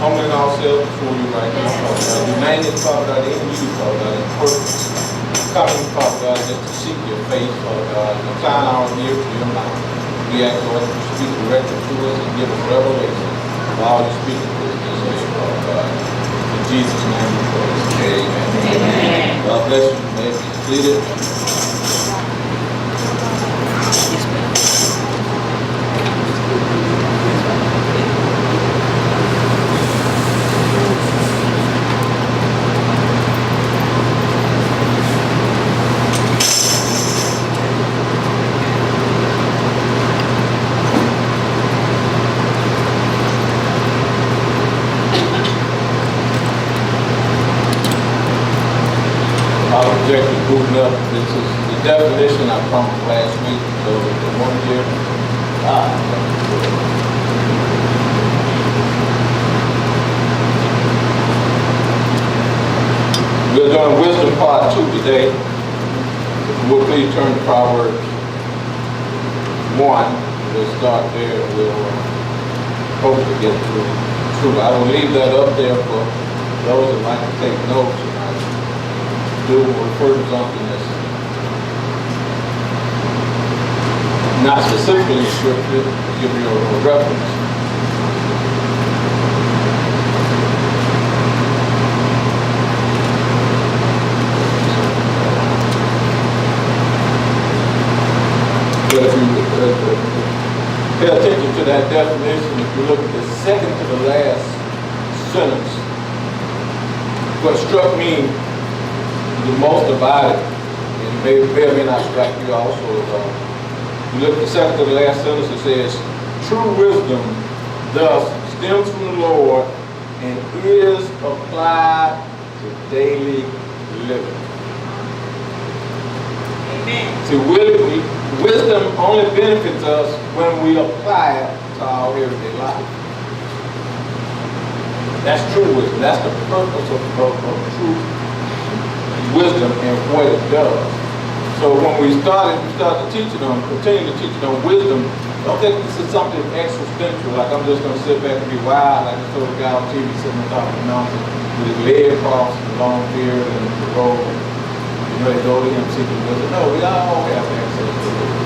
humbling ourselves before you right now, Father God. United, Father God, in you, Father God, in purpose. Coming, Father God, just to seek your face, Father God, and incline our ear to your mouth. We ask, Lord, that you speak directly to us and give us revelation of all you speak to us this day, Father God. In Jesus' name we pray. Amen. Amen. God bless you. May be seated. Objective moving up. This is the definition I promised last week. So the 1 year. We're doing wisdom part 2 today. We'll please turn to Proverbs 1. We'll start there and we'll hope to get through. I will leave that up there for those that like to take notes. Do refer to something that's not specifically in Scripture, give you a reference. But if you pay attention to that definition, if you look at the second to the last sentence, what struck me the most about it, and may or may not strike you also, you look at the second to the last sentence, it says, true wisdom thus stems from the Lord and is applied to daily living. Amen. See, wisdom only benefits us when we apply it to our everyday life. That's true wisdom. That's the purpose of true wisdom and what it does. So when we start to teach it on, continue to teach it on wisdom, don't think this is something existential, like I'm just going to sit back and be wild, like I saw the guy on TV sitting on top of the mountain with his leg across the long beard and the robe. You know, they go to him seeking wisdom. No, we all have access to wisdom.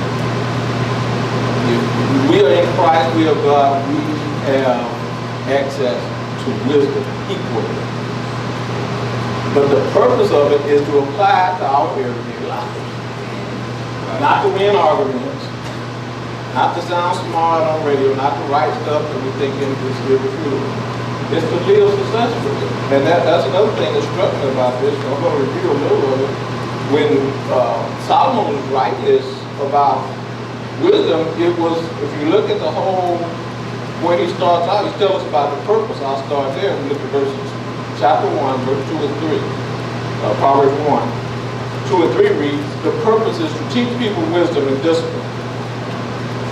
If we are in Christ, we are God, we have access to wisdom equally. But the purpose of it is to apply it to our everyday life. Not to win arguments, not to sound smart on radio, not to write stuff that we think is irrefutable. It's to live successfully. And that's another thing that struck me about this. I'm going to review a little of it. When Solomon was writing this about wisdom, it was, if you look at the whole, where he starts out, he tells us about the purpose. I'll start there and look at verses. Chapter 1, verse 2 and 3, Proverbs 1, 2 and 3 reads, the purpose is to teach people wisdom and discipline.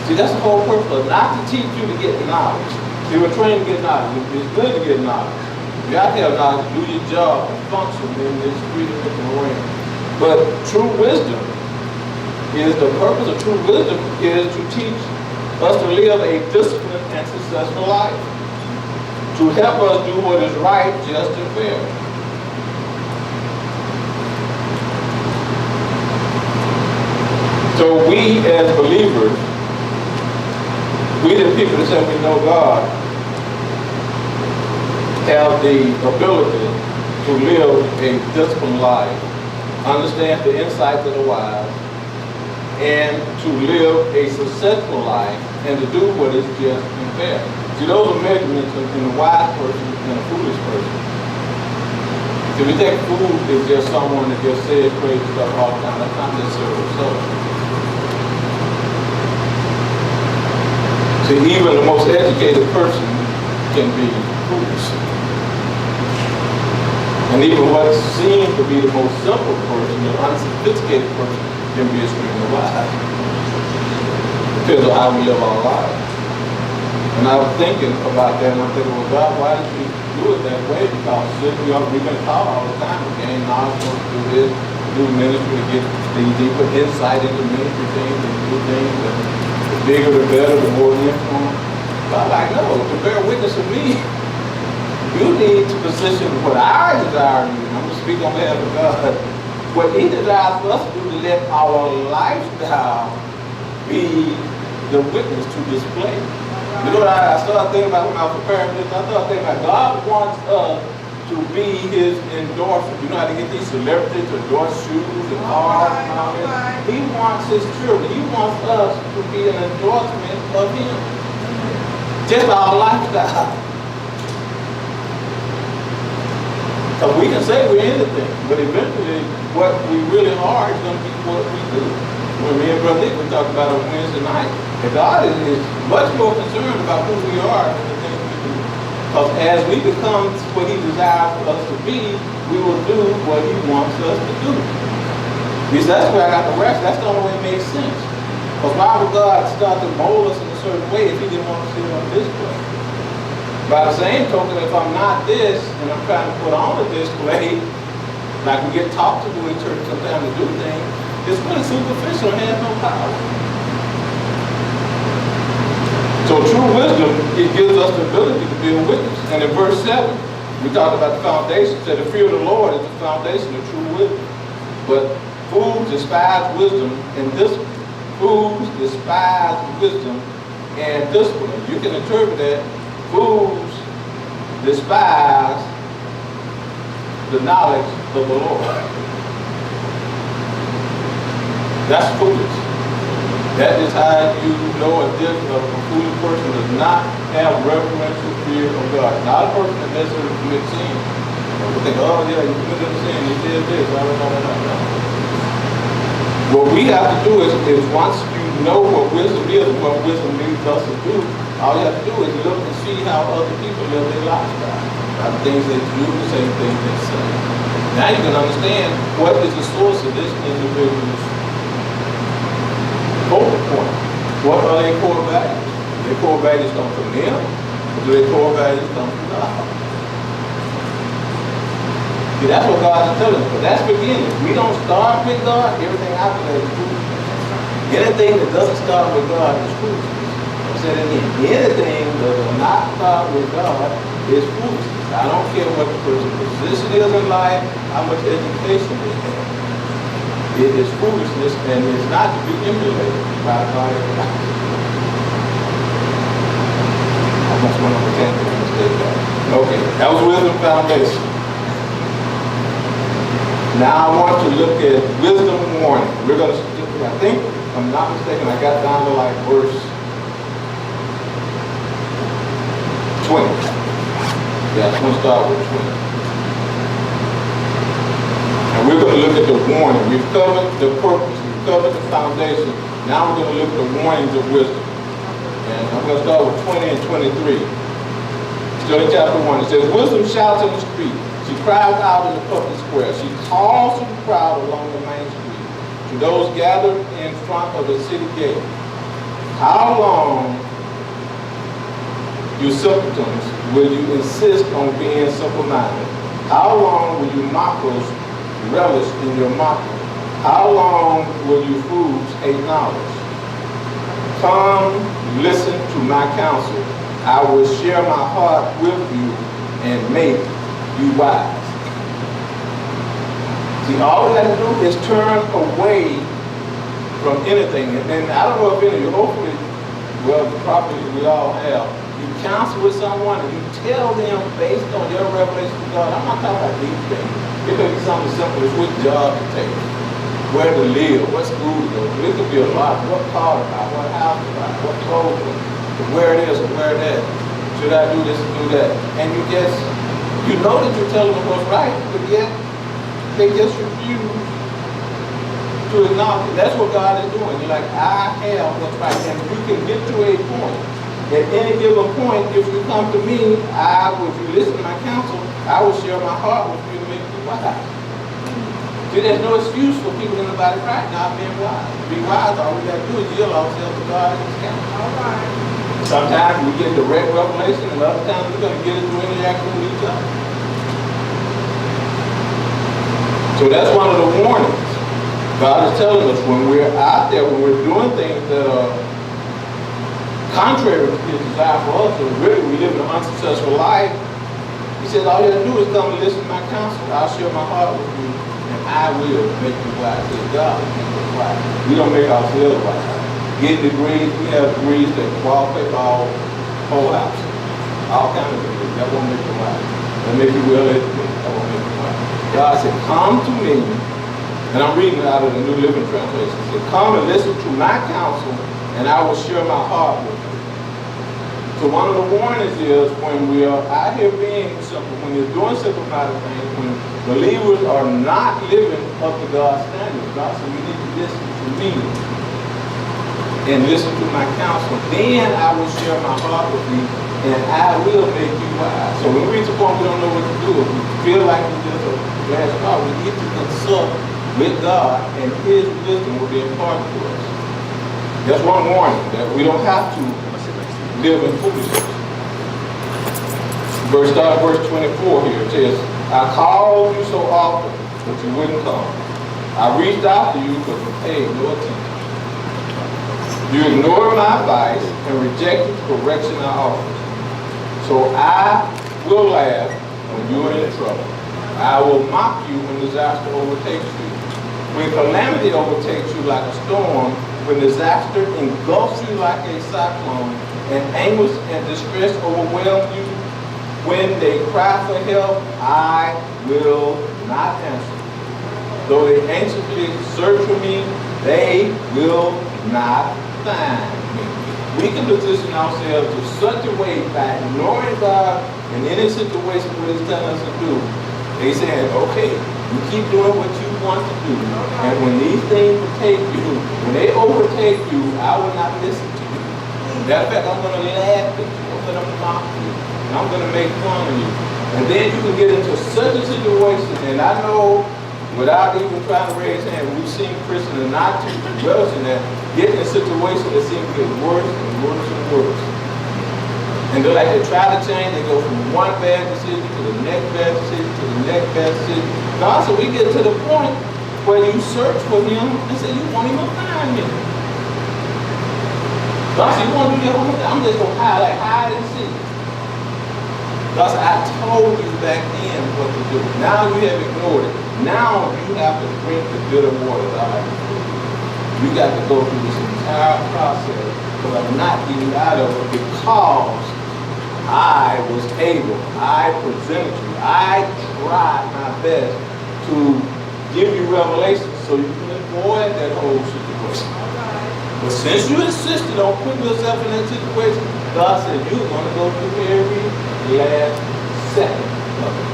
See, that's the whole purpose, not to teach you to get knowledge. See, we're trained to get knowledge. It's good to get knowledge. You have to have knowledge to do your job and function in this three-dimensional realm. But true wisdom is, the purpose of true wisdom is to teach us to live a disciplined and successful life. To help us do what is right, just, and fair. So we as believers, we the people that say we know God, have the ability to live a disciplined life, understand the insights of the wise, and to live a successful life, and to do what is just and fair. See, those are measurements in a wise person and a foolish person. See, we think fool is just someone that just says crazy stuff all the time. That's not necessarily so. See, even the most educated person can be foolish. And even what seems to be the most simple person, the unsophisticated person, can be extremely wise. Depends on how we live our lives. And I was thinking about that, and I'm thinking, well, God, why did you do it that way? Because we've been taught all the time, we gain knowledge, to do this, do ministry, to get the deeper insight into ministry things, and do things, and the bigger the better, the more the influence. But I'm like, no, to bear witness of me, You need to position what I desire in you. I'm going to speak on behalf of God. What he desires for us to do to let our lifestyle be the witness to display. You know what I started thinking about when I was preparing this? I started thinking about God wants us to be his endorser. You know how to get these celebrities to endorse shoes and cars and all that? He wants his children. He wants us to be an endorsement of him. Just our lifestyle. Because we can say we're anything, but eventually what we really are is going to be what we do. When me and Brother Nick were talking about on Wednesday night, and God is much more concerned about who we are than the things we do. Because as we become what he desires for us to be, we will do what he wants us to do. Because that's where I got the rest. That's the only way it makes sense. Because why would God start to mold us in a certain way if he didn't want to see it on display? By the same token, if I'm not this, and I'm trying to put on a display, like we get taught to do in church sometimes to do things, it's really superficial and has no power. So true wisdom, it gives us the ability to be a witness. And in verse 7, we talked about the foundation. It said the fear of the Lord is the foundation of true wisdom. But fools despise wisdom and discipline. Fools despise wisdom and discipline. You can interpret that. Fools despise the knowledge of the Lord. That's foolish. That is how you know a foolish person does not have reverential fear of God. Not a person that necessarily commits sin. You think, oh yeah, you committed a sin, you did this, no. What we have to do is once you know what wisdom is and what wisdom needs us to do, all you have to do is look and see how other people live their lifestyle. The things they do, the same things they say. Now you can understand what is the source of this individual's focal point. What are their core values? Do their core values come from them? Or do their core values come from God? See, that's what God is telling us. But that's beginning. If we don't start with God, everything after that is foolishness. Anything that doesn't start with God is foolishness. I said it again. Anything that does not start with God is foolishness. I don't care what the person's position is in life, how much education they have. It is foolishness and it's not to be emulated by the body of Christ. I almost went on the tangent and stayed back. Okay, that was wisdom foundation. Now I want to look at wisdom warning. We're going to, I think, if I'm not mistaken, I got down to like verse 20. Yeah, I'm going to start with 20. And we're going to look at the warning. We've covered the purpose. We've covered the foundation. Now we're going to look at the warnings of wisdom. And I'm going to start with 20 and 23. Still in chapter 1. It says, wisdom shouts in the street. She cries out in the public square. She calls to the crowd along the main street, to those gathered in front of the city gate. How long, you simpletons, will you insist on being simple-minded? How long will you mockers relish in your mockery? How long will you fools hate knowledge? Come, listen to my counsel. I will share my heart with you and make you wise. See, all we have to do is turn away from anything. And I don't know if any of you, hopefully, well, probably we all have. You counsel with someone and you tell them based on your revelation of God. I'm not talking about deep things. It could be something simple as what job to take, where to live, what school to go to. It could be a lot. What car to buy, what house to buy, what clothes to where it is or where that. Should I do this and do that? And you know that you're telling them what's right, but yet they just refuse to acknowledge it. That's what God is doing. You're like, I have what's right. And you can get to a point. At any given point, if you come to me, if you listen to my counsel, I will share my heart with you to make you wise. See, there's no excuse for people in the body of Christ not being wise. To be wise, all we got to do is yield ourselves to God and His counsel. All right. Sometimes we get direct revelation, and other times we're going to get it through interaction with each other. So that's one of the warnings. God is telling us when we're out there, when we're doing things that are contrary to His desire for us, and really we live an unsuccessful life, He said, all you have to do is come and listen to my counsel. I'll share my heart with you, and I will make you wise. He said, God will make you wise. We don't make ourselves wise. Get degrees, we have degrees that wallpaper our whole house. All kinds of degrees. That won't make you wise. That make you well educated. That won't make you wise. God said, come to me. And I'm reading it out of the New Living Translation. He said, come and listen to my counsel, and I will share my heart with you. So one of the warnings is when we are out here being simple, when you're doing simple-minded things, when believers are not living up to God's standards, God said, you need to listen to me and listen to my counsel. Then I will share my heart with you, and I will make you wise. So when we reach a point we don't know what to do, if we feel like we just a glass of water, we get to consult with God, and His wisdom will be imparted to us. That's one warning, that we don't have to live in foolishness. Verse 24 here, it says, I called you so often, but you wouldn't come. I reached out to you, but you paid no attention. You ignored my advice and rejected the correction I offered. So I will laugh when you are in trouble. I will mock you when disaster overtakes you. When calamity overtakes you like a storm, when disaster engulfs you like a cyclone, and anguish and distress overwhelm you, when they cry for help, I will not answer. Though they anxiously search for me, they will not find me. We can position ourselves to such a way by ignoring God in any situation what He's telling us to do. They saying, okay, you keep doing what you want to do. And when these things overtake you, when they overtake you, I will not listen to you. Matter of fact, I'm going to laugh at you. I'm going to mock you. And I'm going to make fun of you. And then you can get into such a situation, and I know, without even trying to raise hands, we've seen Christians not too relish in that, get in a situation that seems to get worse and worse and worse. And they're like, they try to change, they go from one bad decision to the next bad decision to the next bad decision. God, so we get to the point where you search for Him and say, you won't even find me. God said, you want to do that? I'm just going to hide and seek. God said, I told you back then what to do. Now you have ignored it. Now you have to drink the bitter waters out of it. You got to go through this entire process, but I'm not getting out of it because I was able. I presented you. I tried my best to give you revelation so you can avoid that whole situation. But since you insisted on putting yourself in that situation, God said you're going to go through every last second of it.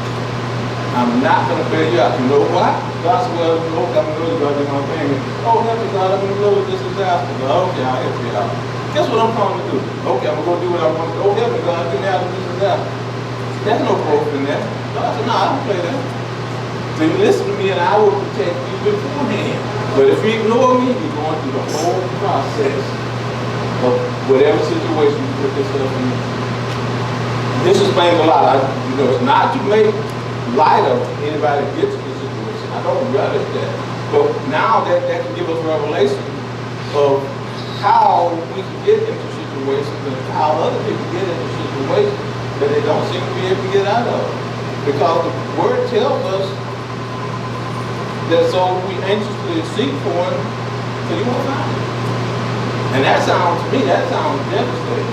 I'm not going to bail you out. You know why? God said, well, look, I'm really going to do my thing. Oh, help me, God, I'm in the middle of this disaster. God, okay, I'll help you out. Guess what I'm trying to do? Okay, I'm going to do what I want to do. Oh, help me, God, get me out of this disaster. There's no growth in that. God said, no, I don't play that. So you listen to me and I will protect you beforehand. But if you ignore me, you're going through the whole process of whatever situation you put yourself in. This explains a lot. It's not to make light of anybody that gets to this situation. I don't relish that. But now that can give us revelation of how we can get into situations and how other people get into situations that they don't seem to be able to get out of. Because the Word tells us that so we anxiously seek for Him till you won't find Him. And that sounds, to me, devastating.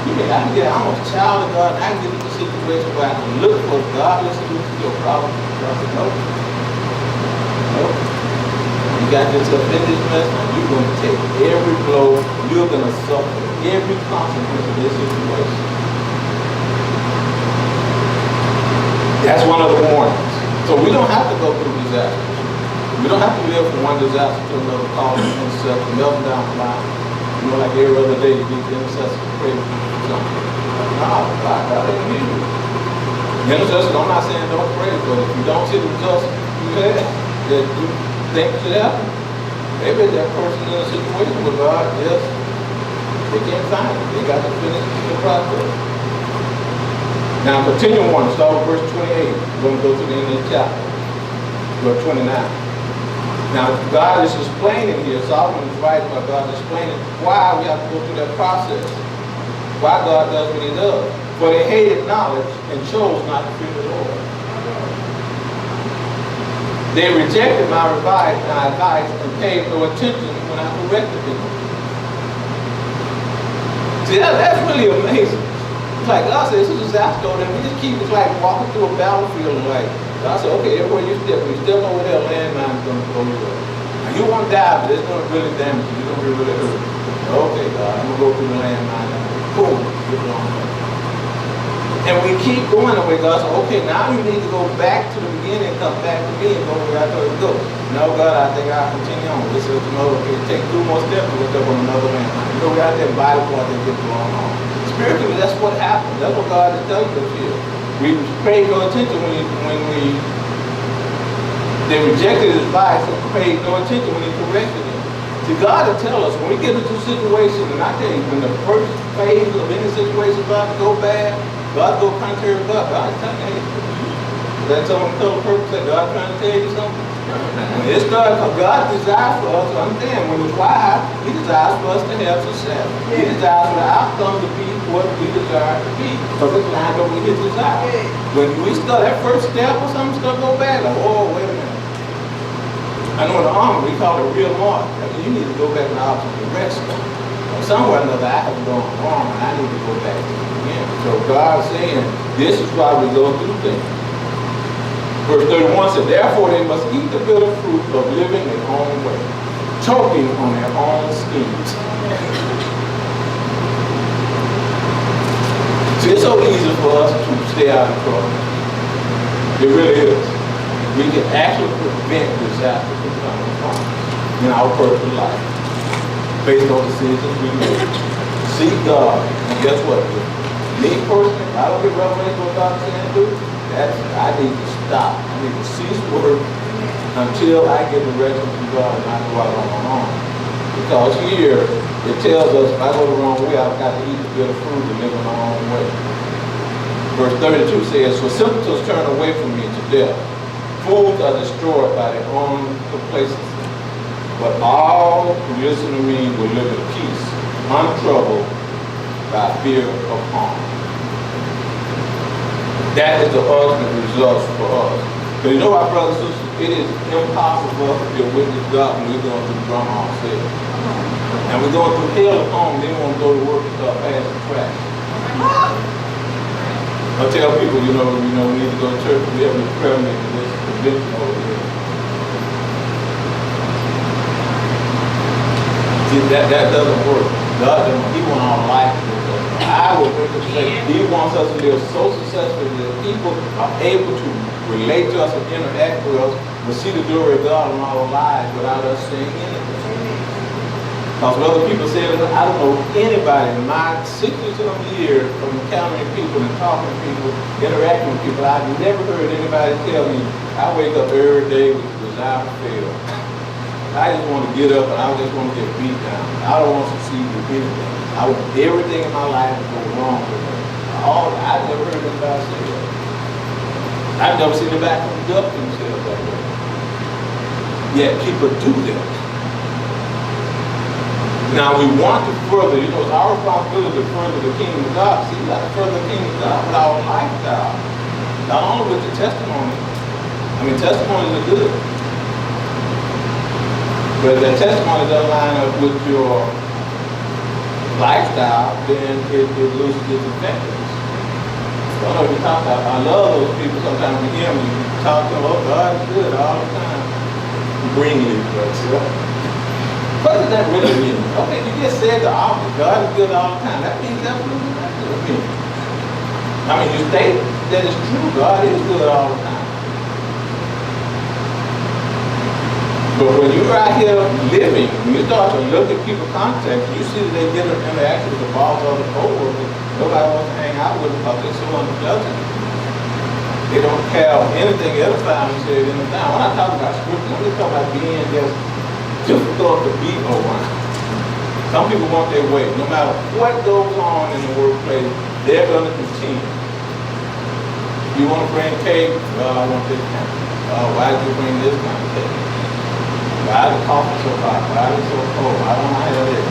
You mean, I'm a child of God, and I can get into a situation where I can look for godly solutions to your problem. God said, no. No. You got yourself in this mess, and you're going to take every blow, you're going to suffer every consequence of this situation. That's one of the warnings. So we don't have to go through disasters. We don't have to live from one disaster to another, calling oneself, melting down the line. You know, like every other day, you need the intercessor to pray for something. No, God didn't hear you. The intercessor, I'm not saying don't pray, but if you don't see the results you had that you think should happen, maybe that person in a situation with God, yes, they can't find it. They got to finish the process. Now, continue on, start with verse 28. We're going to go to the end of the chapter. Verse 29. Now, God is explaining here, Solomon is writing about God explaining why we have to go through that process. Why God does what He does. For they hated knowledge and chose not to fear the Lord. They rejected my advice and paid no attention when I corrected them. See, that's really amazing. It's like God says, this is disaster, and we just keep, it's like walking through a battlefield, and like, God said, okay, everywhere you step over there, landmine's going to blow you up. Now, you won't die, but it's going to really damage you. You're going to be really hurt. Okay, God, I'm going to go through the landmine. Boom, get blown up. And we keep going away. God said, okay, now you need to go back to the beginning and come back to me and go where I told you to go. No, God, I think I'll continue on. This is another, okay, take 2 more steps and we'll step on another landmine. You know, we're out there body part that get blown on. Spiritually, that's what happens. That's what God is telling us here. We paid no attention they rejected his advice and paid no attention when he corrected them. See, God will tell us when we get into a situation, and I tell you, when the first phase of any situation is about to go bad, God go contrary to God. God is telling you, hey, let someone tell a person, say, God trying to tell you something? When it starts, because God desires for us to understand, when it's wise, he desires for us to have success. He desires for the outcome to be what we desire to be. Because it's lined up with his desire. When we start that first step or something stuff go bad, like, oh, wait a minute. I know in the army, we call it real mark. I mean, you need to go back to the opposite direction. Somewhere or another, I have gone wrong, and I need to go back to it again. So God's saying, this is why we go through things. Verse 31 said, therefore they must eat the bitter fruit of living their own way, choking on their own schemes. See, it's so easy for us to stay out of trouble. It really is. We can actually prevent disaster from coming from in our personal life, based on decisions we make. Seek God, and guess what? Me personally, I don't get revelation what God's saying to do. I need to stop. I need to cease work until I get direction from God and I go out on my own. Because here it tells us if I go the wrong way, I've got to eat the bitter fruit and live in my own way. Verse 32 says, for simpletons turn away from me to death. Fools are destroyed by their own complacency. But all who listen to me will live in peace, untroubled by fear of harm. That is the ultimate result for us. Because you know, our brothers and sisters, it is impossible for us to be a witness to God when we're going through the drama ourselves. And we're going through hell at home, then we want to go to work and start passing trash. I tell people, we need to go to church, we have a prayer meeting, this convention over here. See, that doesn't work. God doesn't, he wants our life to work. I would say he wants us to live so successfully that people are able to relate to us and interact with us, but see the glory of God in our lives without us saying anything. Because when other people say, I don't know anybody in my 60-some years of encountering people and talking to people, interacting with people, I've never heard anybody tell me, I wake up every day with the desire to fail. I just want to get up and I just want to get beat down. I don't want to succeed with anything. I want everything in my life to go wrong with me. I've never heard anybody say that. I've never seen anybody conduct themselves that way. Yet people do that. Now we want to further, it's our responsibility to further the kingdom of God. See, we got to further the kingdom of God with our lifestyle. Not only with the testimony. Testimonies are good. But if that testimony doesn't line up with your lifestyle, then it loses its effectiveness. I don't know if you talk about, I love those people sometimes we hear them, you talk to them, oh, God is good all the time. Bring you, but what does that really mean? Okay, you just said the opposite, God is good all the time. That means absolutely nothing. You state that it's true, God is good all the time. But when you're out here living, when you start to look at people's context, you see that they get an interaction with the boss or the co-worker. Nobody wants to hang out with them because they're so unpleasant. They don't have anything edifying to say at any time. When I talk about scripture, I'm just talking about being just difficult to be around. Some people want their way. No matter what goes on in the workplace, they're going to continue. You want to bring cake? Well, I want this kind. Why did you bring this kind of cake? Why is the coffee so hot? Why is it so cold? I don't know how it is.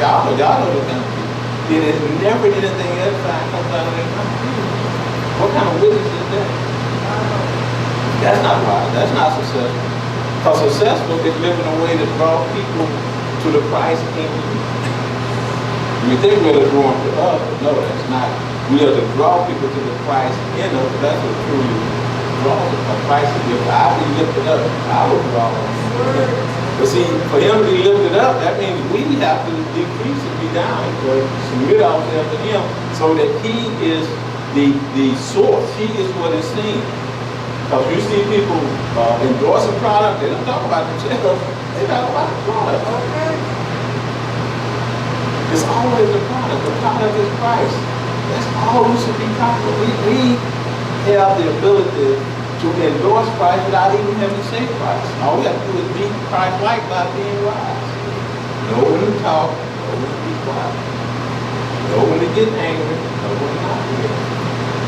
Y'all know the kind of people. It is never anything edifying comes out of their mouth. What kind of witness is that? That's not wise. That's not successful. Because successful is living a way to draw people to the Christ in you. We think we're drawing to others. No, that's not. We are to draw people to the Christ in us. That's what truly draws them. Christ is if I be lifted up, I will draw them. But see, for him to be lifted up, that means we have to decrease and be down, or submit ourselves to him, so that he is the source. He is what is seen. Because you see people endorse a product, they don't talk about themselves, they talk about the product. Okay. It's always the product. The product is Christ. That's all we should be talking about. We have the ability to endorse Christ without even having to say Christ. All we have to do is be Christ-like by being wise. Know when to talk, know when to be quiet. Know when to get angry, know when not to get angry.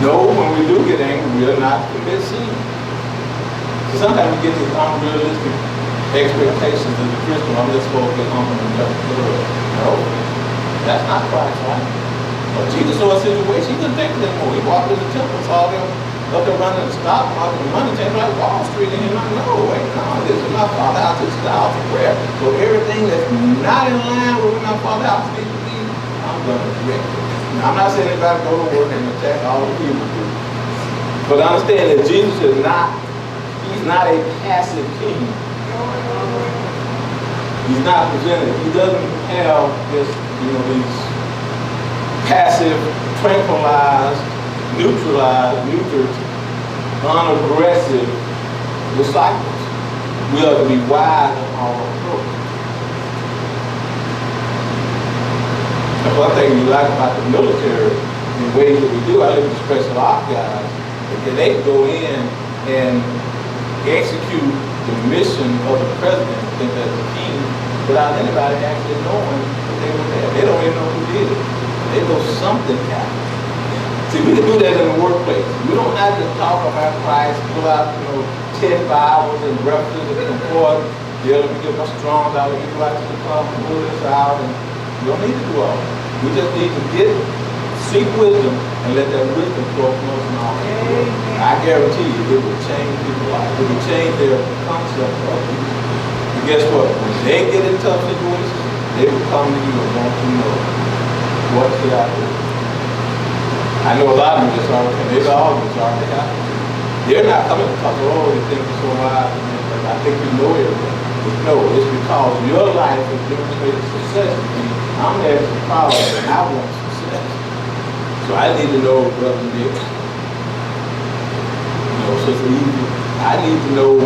Know when we do get angry, we are not to commit sin. So sometimes we get these unrealistic expectations as a Christian. I'm just supposed to be humble and just the world. No, that's not Christ-like. But Jesus saw a situation, he couldn't take it anymore. He walked in the temple, saw them up there running the stock market, the money changed like Wall Street, and he's like, no, wait, no, this is my Father's house, this is the house of prayer. So everything that's not in line with my Father's house needs to be, I'm going to correct it. Now, I'm not saying anybody go to work and attack all the people do. But understand that Jesus is not, he's not a passive king. He's not presented. He doesn't have this, these passive, tranquilized, neutralized, neutered, unaggressive disciples. We are to be wise in our approach. That's one thing we like about the military in ways that we do. I live in special ops guys. They go in and execute the mission of the president, think that's the king, without anybody actually knowing that they were there. They don't even know who did it. They know something happened. See, we can do that in the workplace. We don't have to talk about Christ, pull out, 10 Bibles and references and comport. Yeah, let me get my Strongs out, let me go out to the club and pull this out. And we don't need to do all that. We just need to seek wisdom and let that wisdom flow from us and all. I guarantee you, it will change people's lives. It will change their concept of people. And guess what? When they get in tough situations, they will come to you and want to know, what should I do? I know a lot of them just already, maybe all of them just already have. They're not coming because, they think you're so wise. I think you know everything. But no, it's because your life has demonstrated success to me. I'm there to follow and I want success. So I need to know, Brother Nick, Sister Eve, I need to know,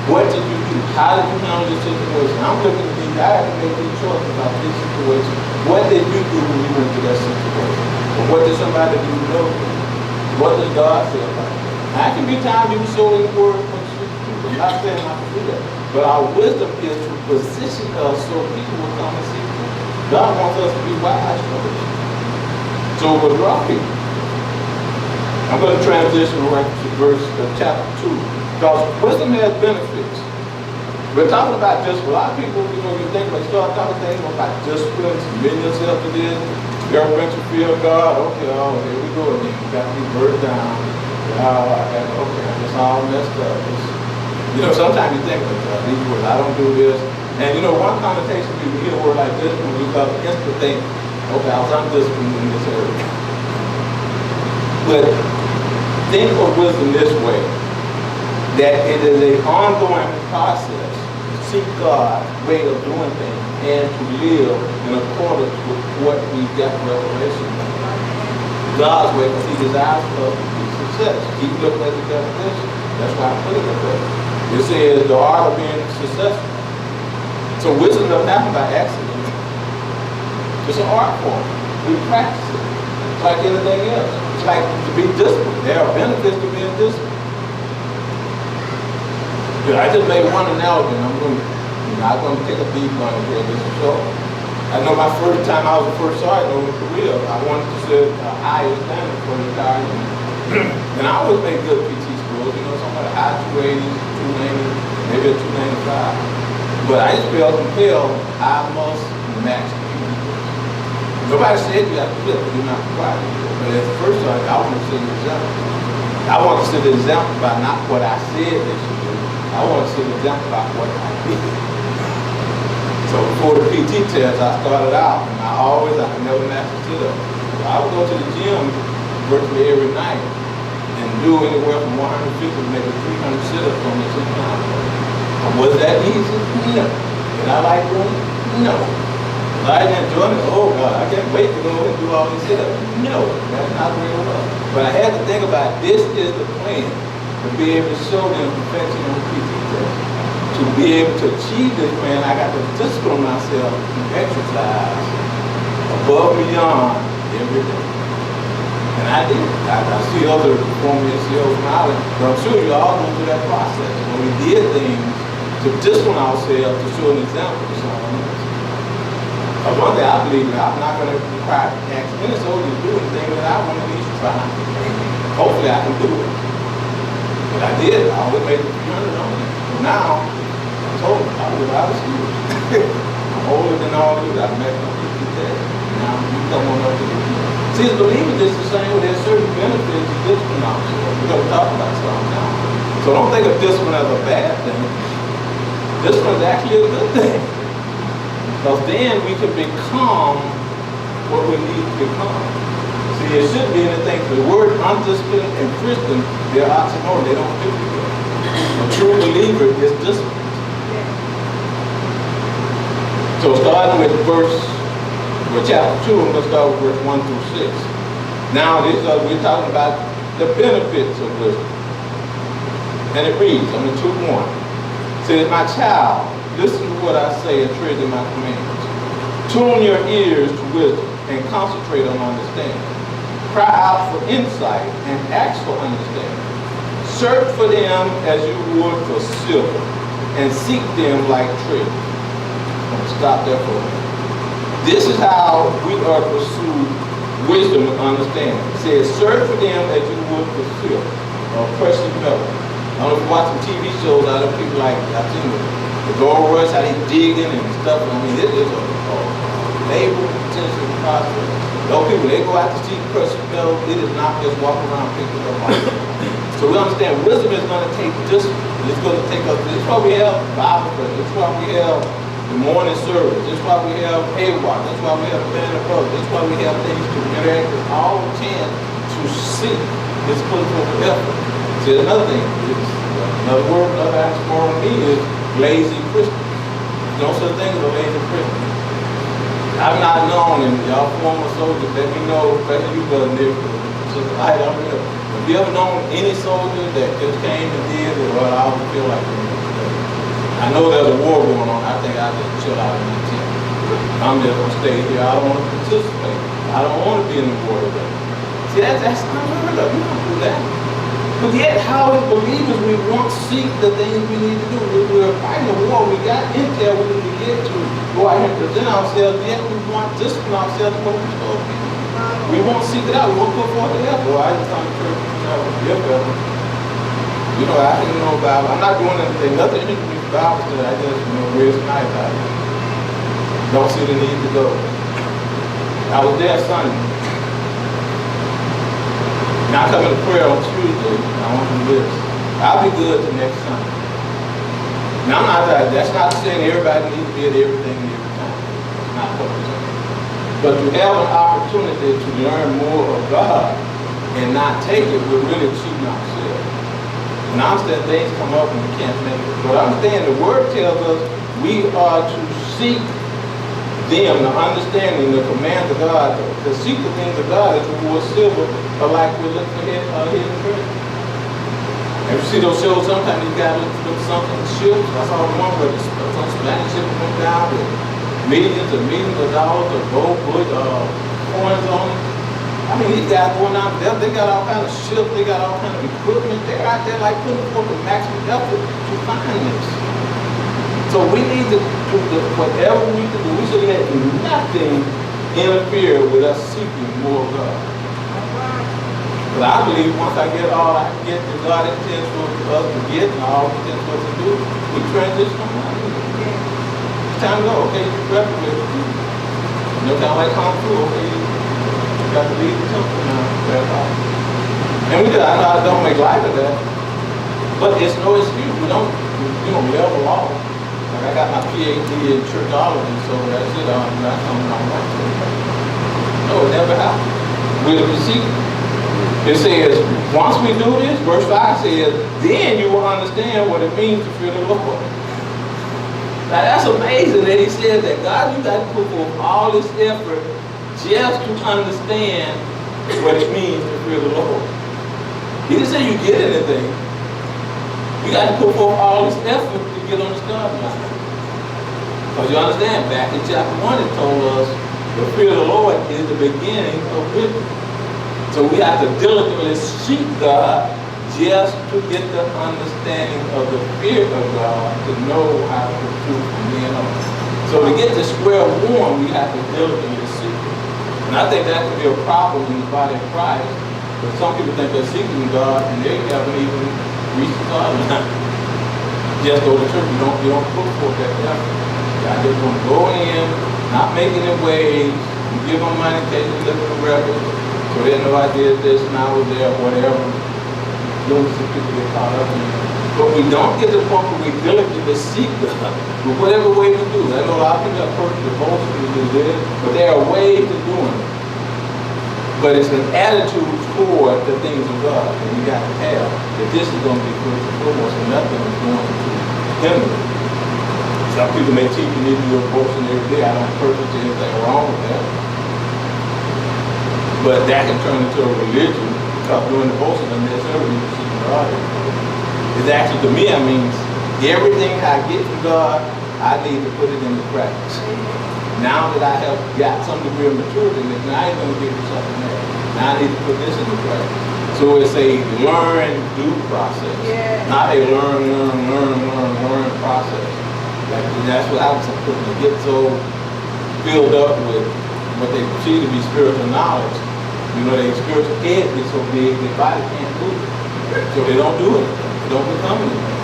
what did you do? How did you handle this situation? I'm looking at these, I have to make these choices about this situation. What did you do when you went to that situation? Or what did somebody do to know you? What does God say about it? Now, it can be times you so in the word what you do. I'm not saying not to do that. But our wisdom is to position us so people will come and see you. God wants us to be wise for it. So we'll draw people. I'm going to transition right to chapter 2. Because wisdom has benefits. We're talking about discipline. A lot of people, you think when you start talking things about discipline, submitting yourself to this, reverential fear of God, okay, here we go again. You got to be burdened down. It's all messed up. Sometimes you think, these words, I don't do this. And one connotation we hear a word like this when we come instantly think, okay, I was undisciplined in this area. But think of wisdom this way, that it is an ongoing process to seek God's way of doing things and to live in accordance with what we got revelation of. God's way, because he desires for us to be success. Keep looking at the definition. That's why I put it that way. It says the art of being successful. So wisdom doesn't happen by accident. It's an art form. We practice it. It's like anything else. It's like to be disciplined. There are benefits to being disciplined. I just made one analogy, and I'm going to take a deep one here. This is short. I know my first time I was a first sergeant over in Korea, I wanted to set a higher standard for the entire unit. And I always made good PT scores, something like high 280s, 290, maybe a 295. But I just felt compelled, I must match people. Nobody said you have to do it, but you're not required to do it. But at the first time, I want to set an example. I want to set an example by not what I said they should do. I want to set an example by what I did. So before the PT test, I started out, and I could never master sit up. So I would go to the gym virtually every night and do anywhere from 150 to maybe 300 sit-ups on this incline. Was that easy? No. Did I like doing it? No. Was I enjoying it? Oh God, I can't wait to go and do all these sit-ups. No, that's not the way it was. But I had to think about this is the plan to be able to show them perfection on the PT test. To be able to achieve this plan, I got to discipline myself to exercise above and beyond every day. And I did. I see other performing NCOs smiling, but I'm sure you all went through that process. When we did things to discipline ourselves to show an example to someone else. One day I believe that I'm not going to require ask any soldier to do anything that I want to at least try. Hopefully I can do it. But I did. I only made 300 on it. So now, I told them, I was out of school. I'm older than all of you. I've met my people there. Now you come on up to the See, as believers, it's the same way. There's certain benefits to discipline ourselves. We're going to talk about some now. So don't think of discipline as a bad thing. Discipline is actually a good thing. Because then we can become what we need to become. See, it shouldn't be anything. The word undisciplined and Christian, they're oxymoron. They don't fit together. A true believer is disciplined. So starting with chapter 2, I'm going to start with verse 1 through 6. Now, we're talking about the benefits of wisdom. And it reads, I'm in 2:1. It says, my child, listen to what I say and treasure my commands. Tune your ears to wisdom and concentrate on understanding. Cry out for insight and ask for understanding. Search for them as you would for silver and seek them like treasure. I'm going to stop there for a minute. This is how we are to pursue wisdom and understanding. It says, search for them as you would for silver or precious metal. I don't know if you watch some TV shows, a lot of people like, I've seen the gold rush, how they digging and stuff. I mean, it is a labor-intensive process. Those people, they go out to see precious metal. It is not just walking around picking it up. So we understand wisdom is going to take discipline. It's going to take us. This is why we have Bible study. This is why we have the morning service. This is why we have A-Watch. This is why we have Band of Brothers. This is why we have things to interact with all we can to see this political effort. See, another thing, another word, another oxymoron to me is lazy Christian. There's no such thing as a lazy Christian. I've not known, and y'all former soldiers, let me know, especially you brothers, Sister Light, I'm here. Have you ever known any soldier that just came and did it, or I always feel like it? I know there's a war going on. I think I'll just chill out in the tent. I'm just going to stay here. I don't want to participate. I don't want to be in the war today. See, that's unheard of. You don't do that. But yet, how as believers, we won't seek the things we need to do. We're fighting a war. We got intel we need to get to go out here and present ourselves, yet we want to discipline ourselves to what we're supposed to be. We won't seek it out. We won't put forth the effort. Well, I just come to church, you know, I didn't know about, I'm not doing anything, nothing in the Bible study. I just, raise my eyes. Don't see the need to go. I was there Sunday. Now I come to prayer on Tuesday. I want to do this. I'll be good till next Sunday. Now that's not saying everybody needs to be at everything every time. It's not what I'm saying. But to have an opportunity to learn more of God and not take it, we're really cheating ourselves. And I understand things come up and we can't make it. But I understand the word tells us we are to seek them, the understanding, the commands of God, to seek the things of God as reward silver, or like we're looking for hidden treasure. And you see those shows, sometimes you got to look for something ships. I saw one where some Spanish ship went down with millions and millions of dollars of gold coins on it. I mean, these guys going out there, they got all kind of ships, they got all kind of equipment. They're out there like putting forth the maximum effort to find this. So we need to do whatever we can do. We should let nothing interfere with us seeking more of God. But I believe once I get all I can get that God intends for us to get and all He intends for us to do, we transition on out. It's time to go. Okay, you graduate. You know, kind of like Kung Fu, okay, you got to leave the temple now. That's all. And we do, I know I don't make light of that, but it's no excuse. We don't, level off. Like I got my PhD in churchology, so that's it. I'm not coming on right. No, it never happened. We'll be seeking. It says, once we do this, verse 5 says, then you will understand what it means to fear the Lord. Now that's amazing that he says that. God, you got to put forth all this effort just to understand what it means to fear the Lord. He didn't say you get anything. You got to put forth all this effort to get on the starting line. Because you understand, back in chapter 1 it told us the fear of the Lord is the beginning of wisdom. So we have to diligently seek God just to get the understanding of the fear of God, to know how to pursue from being on. So to get to square one, we have to diligently seek it. And I think that could be a problem in the body of Christ. But some people think they're seeking God and they haven't even reached the starting line. Just go to church, you don't put forth that effort. I just want to go in, not make any waves, give them money, take them, look at the record, so they know I did this and I was there, whatever. Those people get caught up in it. But we don't get to the point where we diligently seek God, but whatever way we do. I know a lot of people have perfect devotion to do this, but there are ways of doing it. But it's an attitude toward the things of God that we got to have, that this is going to be first and foremost, and nothing is going to hinder it. Some people may teach you need to do a devotion every day. I don't personally see anything wrong with that. But that can turn into a religion, because doing devotion doesn't necessarily mean seeking God. It's actually, to me, I mean, everything I get from God, I need to put it into practice. Now that I have got some degree of maturity, now I'm going to give you something else. Now I need to put this into practice. So it's a learn-do process, not a learn process. Like, that's what I was supposed to get so filled up with what they perceive to be spiritual knowledge. You know, their spiritual head gets so big, their body can't move it. So they don't do it. They don't become anything.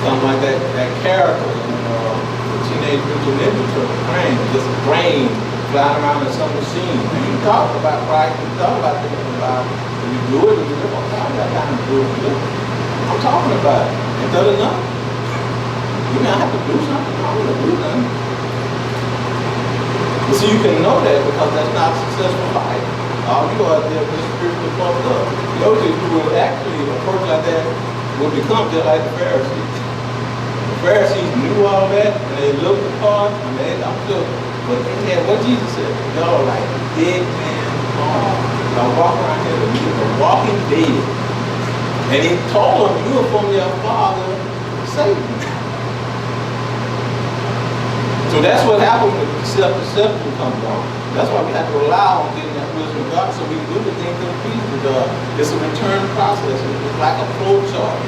Something like that character in Teenage Mutant Ninja Turtle, just a brain flying around in some machine. And you talk about Christ, you talk about things about it. When you do it, you live on time, that kind of do it. I'm talking about it. And does nothing. You may have to do something. I'm going to do nothing. But see, you can know that because that's not a successful life. All you are there is spiritually pumped up. Those who will actually, a person like that will become just like the Pharisees. The Pharisees knew all that, and they looked the part, and I'm sure, but they had what Jesus said. Y'all like dead man's arm. Y'all walk around here with a walking dead. And he told them, you are from your father, Satan. So that's what happens when self-deception comes on. That's why we have to rely on getting that wisdom of God so we can do the things that please to God. It's a return process. It's like a flow chart.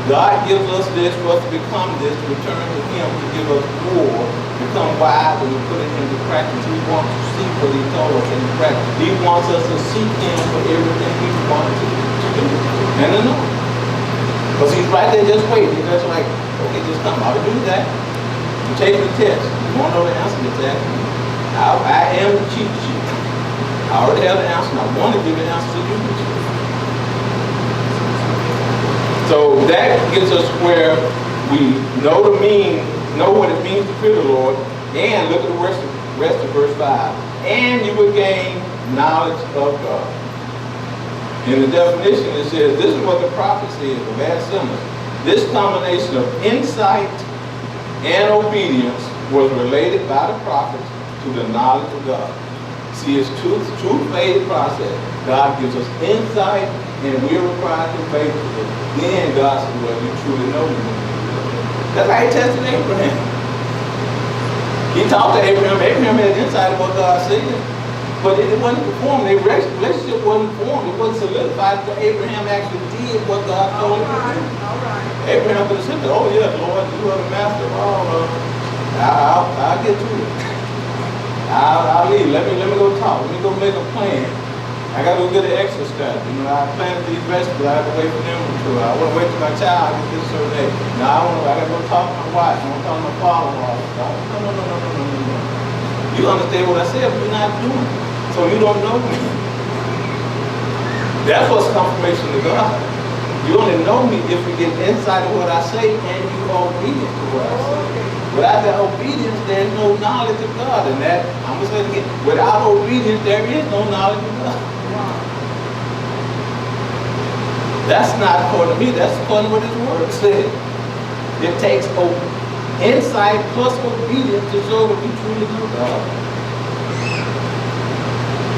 God gives us this for us to become this, to return to Him to give us more, become wise, and we put it into practice. He wants to see what He told us in practice. He wants us to seek Him for everything He wants to do. And to know. Because He's right there just waiting. He's just like, okay, just come. I'll do that. You take the test. You want to know the answer to that? I am the cheat sheet. I already have the answer, and I want to give the answer to you. So that gets us where we know what it means to fear the Lord, and look at the rest of verse 5. And you will gain knowledge of God. In the definition, it says, this is what the prophecy is, the last sentence. This combination of insight and obedience was related by the prophets to the knowledge of God. See, it's two-phase process. God gives us insight, and we're required to obey to it. Then God says, well, you truly know me. That's how He tested Abraham. He talked to Abraham. Abraham had insight of what God said, but it wasn't performed. Their relationship wasn't formed. It wasn't solidified until Abraham actually did what God told him to do. Abraham could have said, oh yes, Lord, you are the master of all. I'll get to it. I'll leave. Let me go talk. Let me go make a plan. I gotta go get an exercise. You know, I planted these vegetables. I have to wait for them to. I want to wait till my child gets this certain day. Now I gotta go talk to my wife. I want to talk to my father-in-law. No. You understand what I said, but you're not doing it. So you don't know me. That's what's confirmation to God. You only know me if you get insight of what I say and you are obedient to what I say. Without that obedience, there's no knowledge of God. And that, I'm going to say it again, without obedience, there is no knowledge of God. That's not according to me, that's according to what his word said. It takes insight plus obedience to show that we truly know God.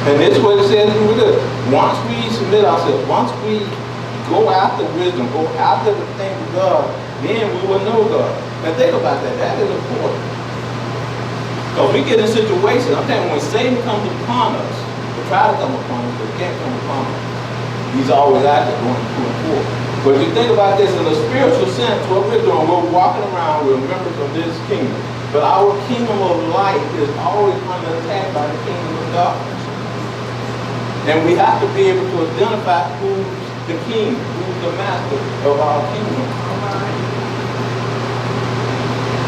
And this is what it says with it. Once we submit ourselves, once we go after wisdom, go after the things of God, then we will know God. And think about that. That is important. Because we get in situations, I'm telling you, when Satan comes upon us, to try to come upon us, but he can't come upon us. He's always out there going through and forth. But if you think about this, in a spiritual sense, what we're doing, we're walking around, we're members of this kingdom. But our kingdom of life is always under attack by the kingdom of darkness. And we have to be able to identify who's the king, who's the master of our kingdom.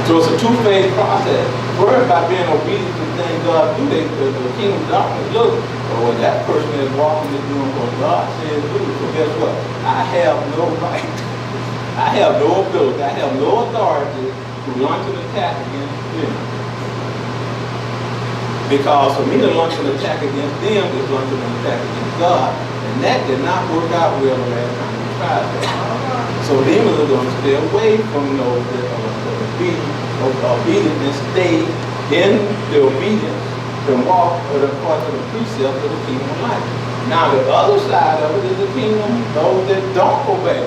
So it's a two-phase process. First, by being obedient to the things God do, the kingdom of darkness, look, well, that person is walking and doing what God says do. So guess what? I have no right. I have no ability. I have no authority to launch an attack against them. Because for me to launch an attack against them is launching an attack against God. And that did not work out well the last time we tried that. So demons are going to stay away from those that are obedient and stay in the obedience and walk according to the precepts of the kingdom of life. Now the other side of it is the kingdom, those that don't obey.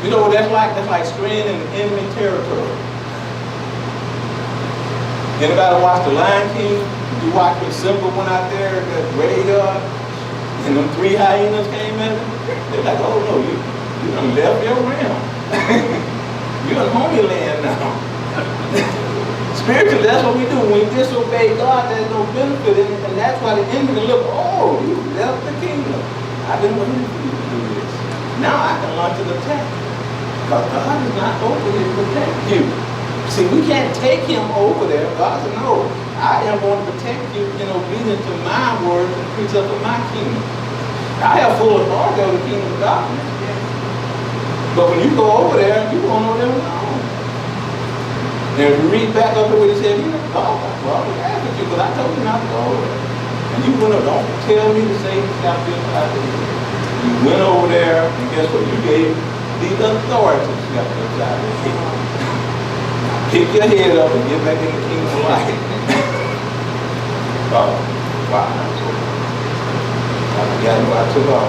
You know what that's like? That's like straying in enemy territory. Anybody watch The Lion King? You watch when Simba went out there in that graveyard and them 3 hyenas came at him? They're like, oh no, you done left your realm. You're in homie land now. Spiritually, that's what we do. When we disobey God, there's no benefit in it, and that's why the enemy can look, oh, you left the kingdom. I've been waiting for you to do this. Now I can launch an attack. Because God is not over here to protect you. See, we can't take him over there. God said, no, I am going to protect you in obedience to my word and precepts of my kingdom. I have full authority over the kingdom of darkness. But when you go over there, you won't know them alone. And if you read back up to what he said, you know, God, well, I'm asking you, because I told you not to go over there. And you went over, don't tell me to say stop this out there. You went over there, and guess what? You gave these authorities to stop this out there. Kick your head up and get back in the kingdom of life. Oh, wow. I forgot where I took off.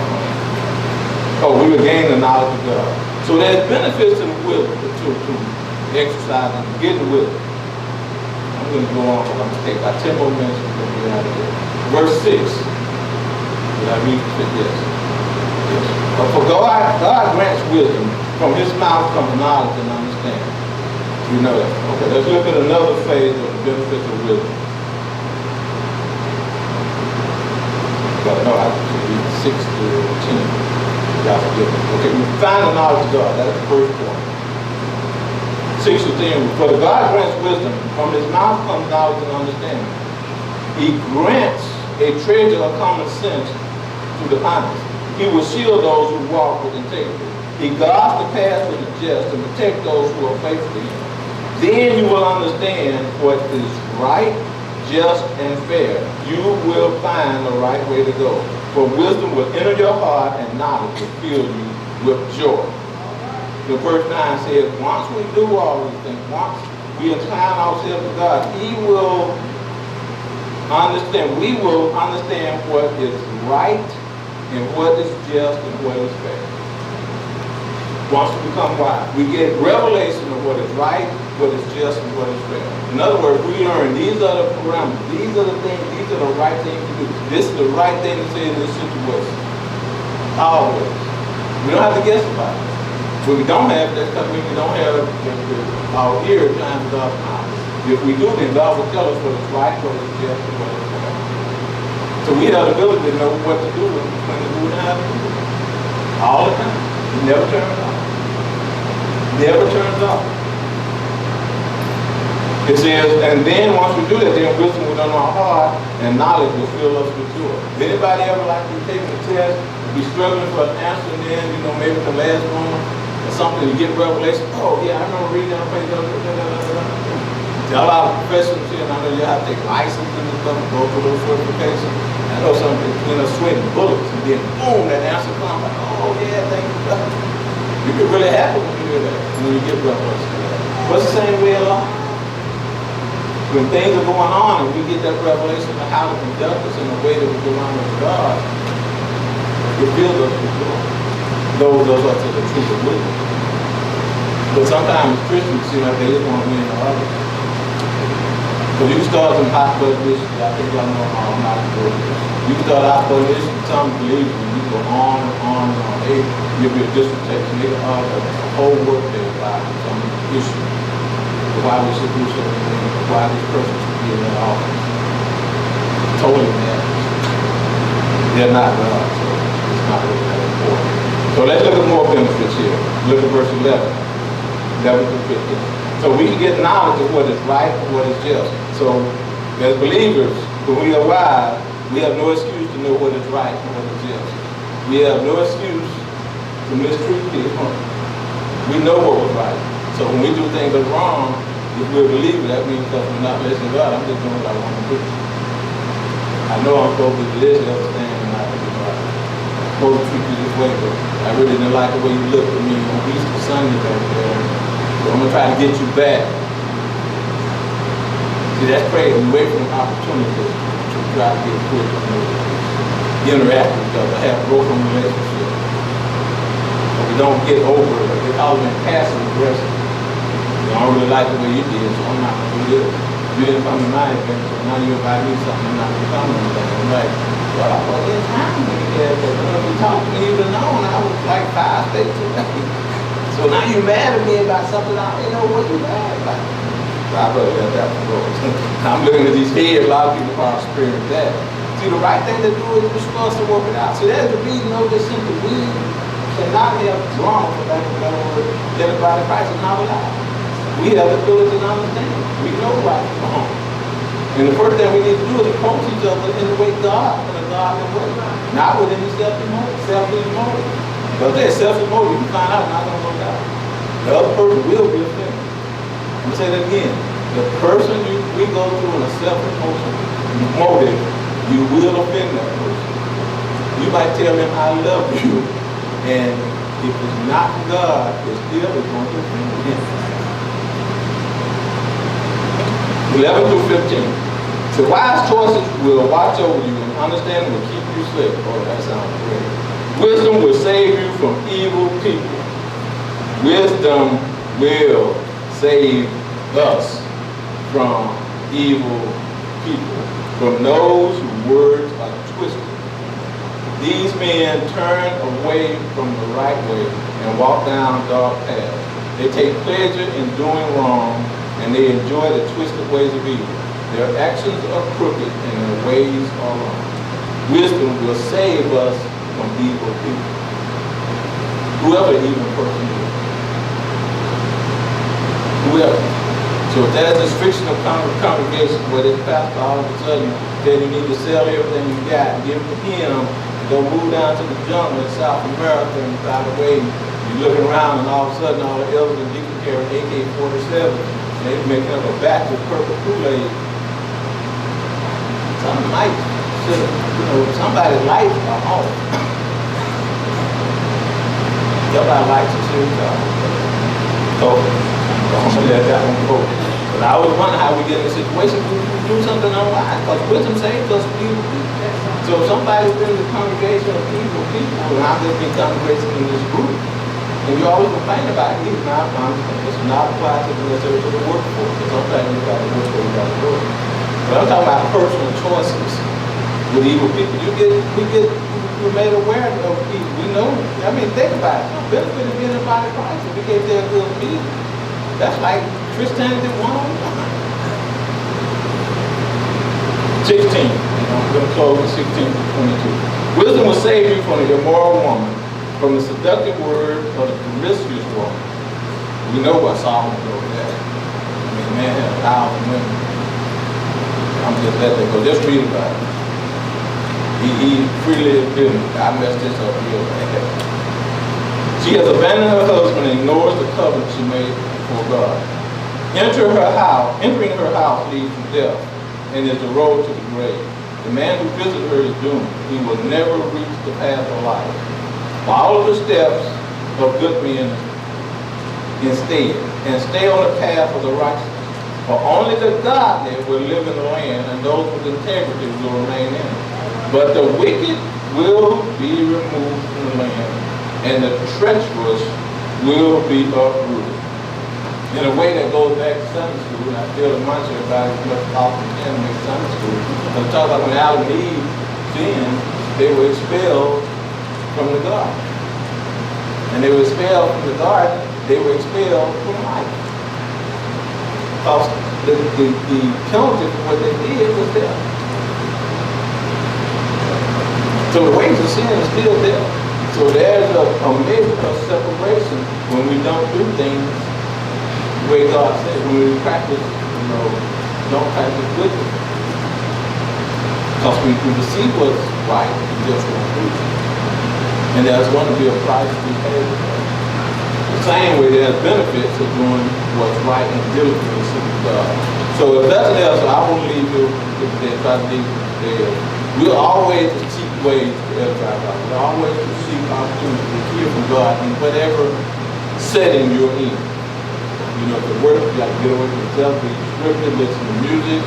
Oh, we would gain the knowledge of God. So there's benefits to the will, to exercise and getting the will. I'm going to go on. I'm going to take about 10 more minutes to get out of here. Verse 6. Did I read it? Yes. But for God grants wisdom. From his mouth comes knowledge and understanding. You know that. Okay, let's look at another phase of the benefits of wisdom. But no, I should read 6 to 10. Y'all forgive me. Okay, we find the knowledge of God. That's the first point. 6 to 10. For God grants wisdom. From his mouth comes knowledge and understanding. He grants a treasure of common sense to the honest. He will shield those who walk with integrity. He guards the path of the just and protect those who are faithful to him. Then you will understand what is right, just, and fair. You will find the right way to go. For wisdom will enter your heart, and knowledge will fill you with joy. The verse 9 says, once we do all these things, once we incline ourselves to God, he will understand, we will understand what is right, and what is just, and what is fair. Once we become wise, we get revelation of what is right, what is just, and what is fair. In other words, we learn these are the parameters, these are the things, these are the right things to do. This is the right thing to say in this situation. Always. We don't have to guess about it. When we don't have that, because we don't have our ear trying to God's mouth. If we do, then God will tell us what is right, what is just, and what is fair. So we have the ability to know what to do when to do and how to do it. All the time. It never turns off. Never turns off. It says, and then once we do that, then wisdom will know our heart, and knowledge will fill us with joy. Anybody ever like to take a test, be struggling for an answer, and then, maybe the last moment, or something, you get revelation, oh yeah, I remember reading that page, there are a lot of professionals here, and I know you have to take licenses and stuff, and go through those certifications. I know something, sweating bullets, and then boom, that answer comes, like, oh yeah, thank you, God. You get really happy when you hear that, when you get revelation. But it's the same way in life. When things are going on and we get that revelation of how to conduct us in a way that we go on with God, it fills us with joy. Those are to the truth of wisdom. But sometimes Christians seem like they just want to win the other. So you can start some hot blood issues. I think y'all know how I'm not good. You can start hot blood issues, some believe and you go on and on and on. They give you a dissertation, they argue a whole work day about some issue. Why we should do certain things, why this person should be in that office. Totally mad. They're not God, so it's not really that important. So let's look at more benefits here. Look at verse 11. 11 to 15. So we can get knowledge of what is right and what is just. So as believers, when we arrive, we have no excuse to know what is right and what is just. We have no excuse to mistreat people. We know what was right. So when we do things that are wrong, if we're a believer, that means because we're not listening to God, I'm just doing what I want to do. I know I'm supposed to be listening to understand and not to do right. I'm supposed to treat you this way, but I really didn't like the way you looked at me on Easter Sunday back there. So I'm going to try to get you back. See, that's crazy. We wait for an opportunity to try to get quick and interact with each other, have a broken relationship. But we don't get over it. They call it passive aggressive. I don't really like the way you did, so I'm not going to do this. You didn't come to my event, so now you invite me something, I'm not going to come to anything. I'm like, well, I thought there's time to get there, but if you talked to me, you would have known I was like 5 states away. So now you're mad at me about something I didn't know what you're mad about. So I better let that one go. I'm looking at these heads, a lot of people are experiencing that. See, the right thing to do is we're supposed to work it out. See, there's the reason, no, just simply we cannot have drama, for lack of a better word, that the body of Christ is not allowed. We have the ability to understand. We know right from wrong. And the first thing we need to do is approach each other in the way God, in a godly way. Not with any selfish motive. Because there's selfish motive, you can find out it's not going to work out. The other person will be offended. I'm going to say that again. The person we go through in a selfish motive, you will offend that person. You might tell them, I love you. And if it's not God, it still is going to offend him. 11 through 15. So wise choices will watch over you and understanding will keep you safe. Oh, that sounds great. Wisdom will save you from evil people. Wisdom will save us from evil people, from those whose words are twisted. These men turn away from the right way and walk down dark paths. They take pleasure in doing wrong, and they enjoy the twisted ways of evil. Their actions are crooked and their ways are wrong. Wisdom will save us from evil people. Whoever the evil person is. Whoever. So if there's this fictional congregation where this pastor all of a sudden said you need to sell everything you got and give it to him and go move down to the jungle in South America, and by the way, you're looking around and all of a sudden all the elders and deacons carry AK-47. They making up a batch of purple Kool-Aid. Somebody's life are off. Somebody's life is serious. So, I'm going to let that one go. But I always wonder how we get in a situation where we do something unwise. Because wisdom saves us from evil people. So if somebody's in the congregation of evil people, and I've just been congregating in this group, and you always complain about it, it's not applied to the workforce. Because sometimes you got to work where you got to work. But I'm talking about personal choices with evil people. We're made aware of people. We know. I mean, think about it. The benefit of being in the body of Christ if we gave their good people. That's like Christianity 101. 16. I'm going to close with 16 to 22. Wisdom will save you from the immoral woman, from the seductive word of the promiscuous woman. We know what Solomon wrote that. mean, man had 1,000 women. I'm just letting it go. Just read about it. He freely admitted, I messed this up real bad. She has abandoned her husband and ignores the covenant she made before God. Entering her house leads to death and is the road to the grave. The man who visits her is doomed. He will never reach the path of life. Follow the steps of good men instead, and stay on the path of the righteous. For only the godly will live in the land, and those with integrity will remain in it. But the wicked will be removed from the land, and the treacherous will be uprooted. In a way that goes back to Sunday school, and I feel the munch everybody as much often can make Sunday school. So talk about when Adam and Eve sinned, they were expelled from the garden. And they were expelled from the garden, they were expelled from life. Because the penalty for what they did was death. So the wages of sin is still there. So there's a measure of separation when we don't do things the way God said. When we practice, don't practice goodness. Because we see what's right, we just won't do it. And there's going to be a price to pay. The same way there's benefits of doing what's right and diligently seeking God. So if nothing else, I won't leave you if they try to leave you there. We're always to seek ways to edify God. We're always to seek opportunities to hear from God in whatever setting you're in. To work, you got to get away from yourself, read scripture, listen to music.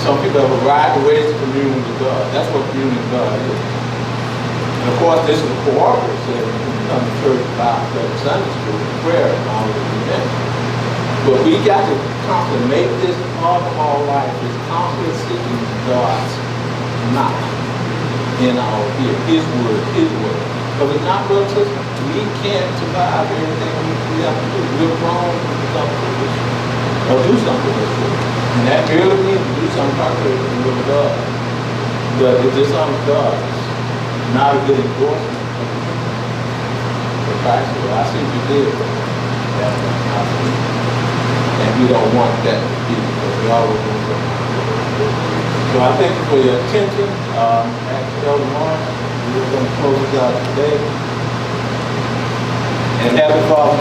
Some people have a variety of ways to commune with God. That's what communing with God is. And of course, this is a cooperative setting. You can come to church, Bible study, Sunday school, prayer, and all of that. But we got to constantly make this part of our life, is constantly seeking God's knowledge in our ear, His word, His way. Because it's not real system. We can't survive everything we have to do. We're wrong to become foolish or do something that's good. And that really means to do something contrary to the will of God. But if this honors God, it's not a good endorsement of the Christ. I see what you did. That's not good. And we don't want that to be, because we always want something. So I thank you for your attention. At Elder Mark, we're going to close this out today. And Heavenly Father,